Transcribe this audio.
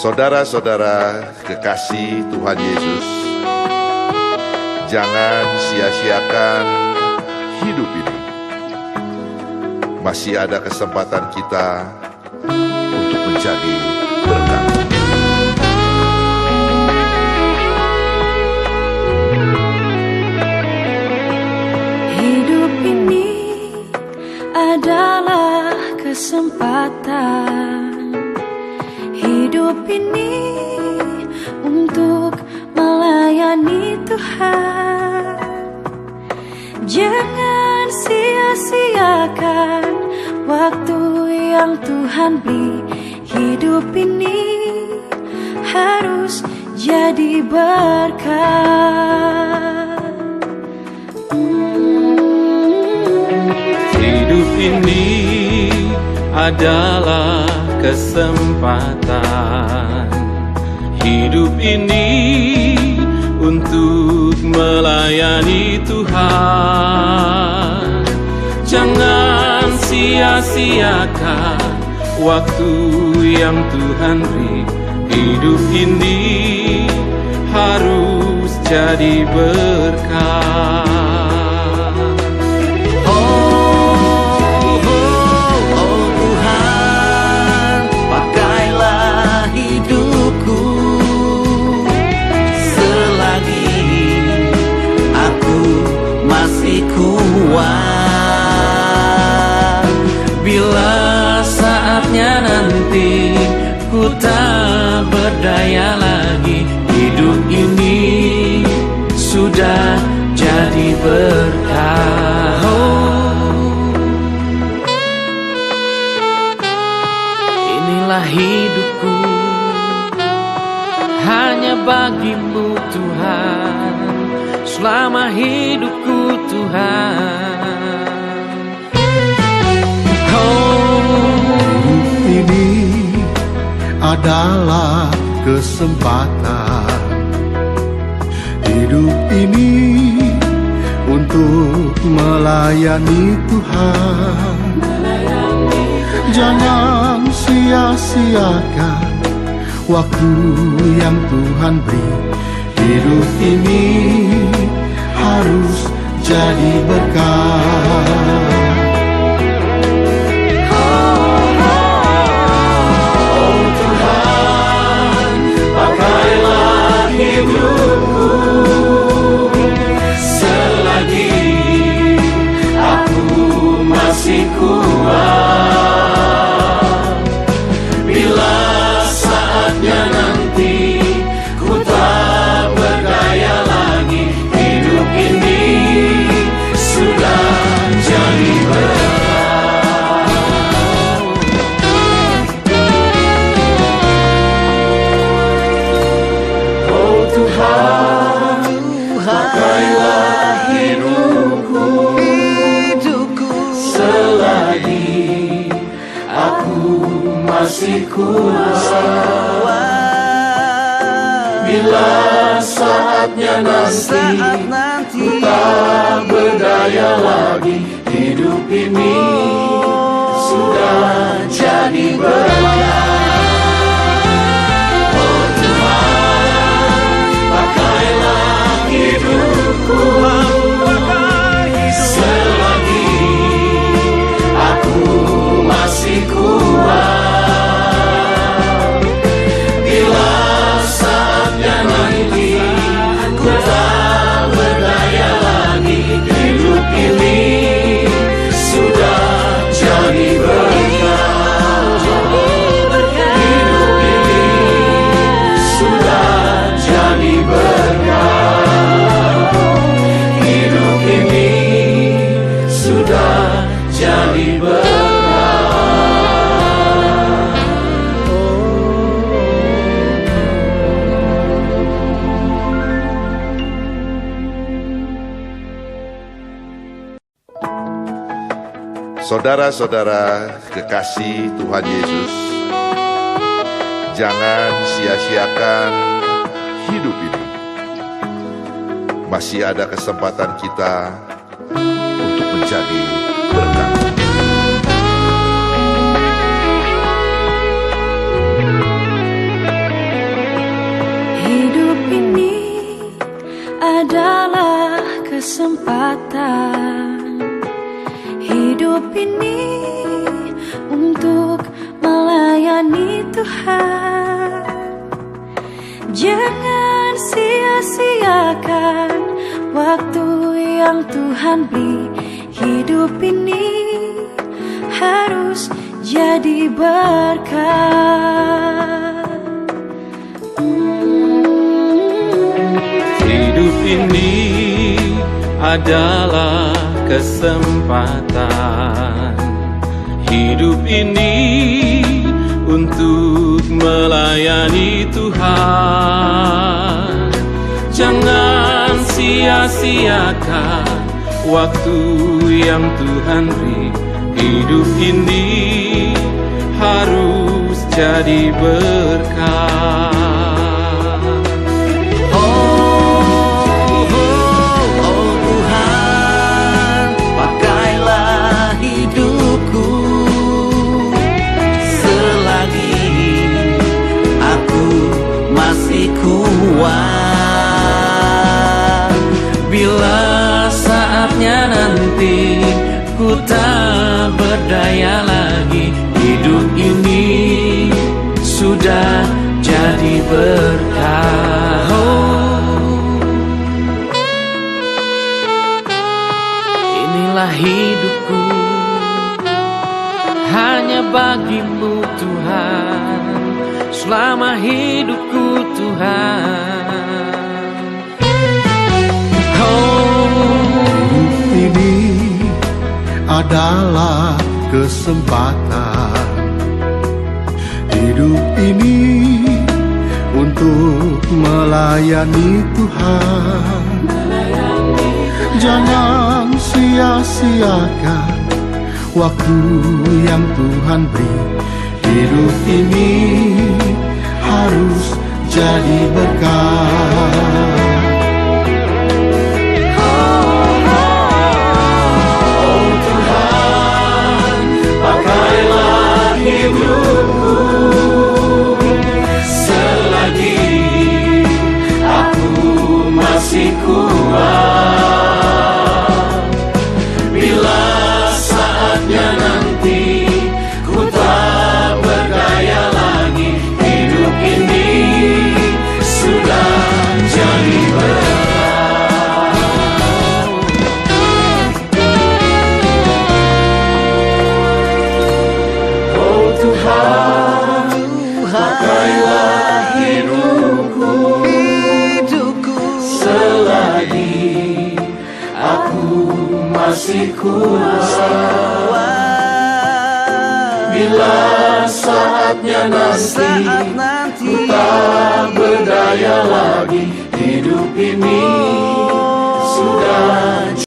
Saudara-saudara kekasih Tuhan Yesus, jangan sia-siakan hidup ini. Masih ada kesempatan kita untuk menjadi berkat. Hidup ini adalah kesempatan. Hidup ini untuk melayani Tuhan. Jangan sia-siakan waktu yang Tuhan beri. Hidup ini harus jadi berkat. Hidup ini adalah kesempatan. Hidup ini untuk melayani Tuhan. Jangan sia-siakan waktu yang Tuhan beri. Hidup ini harus jadi berkat. Bila saatnya nanti ku tak berdaya lagi, hidup ini sudah jadi berkah. Inilah hidupku, hanya bagimu Tuhan, selama hidupku Tuhan. Hidup ini adalah kesempatan. Hidup ini untuk melayani Tuhan. Jangan sia-siakan waktu yang Tuhan beri. Hidup ini harus jadi berkat. Hidupku selagi aku masih kuat. Bila saatnya nanti ku tak berdaya lagi, hidup ini sudah jadi berkat. Oh Tuhan, pakailah hidupku selagi aku masih kuat. Bila saatnya nanti ku tak berdaya lagi, hidup ini sudah jadi berkat. Oh Tuhan, pakailah hidupku selagi aku masih kuat. Bila saatnya nanti ku tak berdaya lagi, hidup ini sudah jadi berkat. Hidup ini sudah jadi berkat. Hidup ini sudah jadi berkat. Saudara-saudara kekasih Tuhan Yesus, jangan sia-siakan hidup ini. Masih ada kesempatan kita untuk menjadi berkat. kesempatan hidup ini untuk melayani Tuhan. Jangan sia-siakan waktu yang Tuhan beri. Hidup ini harus jadi berkat. Hidup ini adalah kesempatan. Hidup ini untuk melayani Tuhan. Jangan sia-siakan waktu yang Tuhan beri. Hidup ini harus jadi berkat. Bila saatnya nanti ku tak berdaya lagi, hidup ini sudah jadi berkah. Inilah hidupku hanya bagimu Tuhan, selama hidupku Tuhan. Hidup ini adalah kesempatan. Hidup ini untuk melayani Tuhan. Jangan sia-siakan waktu yang Tuhan beri. Hidup ini harus jadi berkat. Pakailah hidupku selagi aku masih kuat. Bila saatnya nanti ku tak berdaya lagi, hidup ini sudah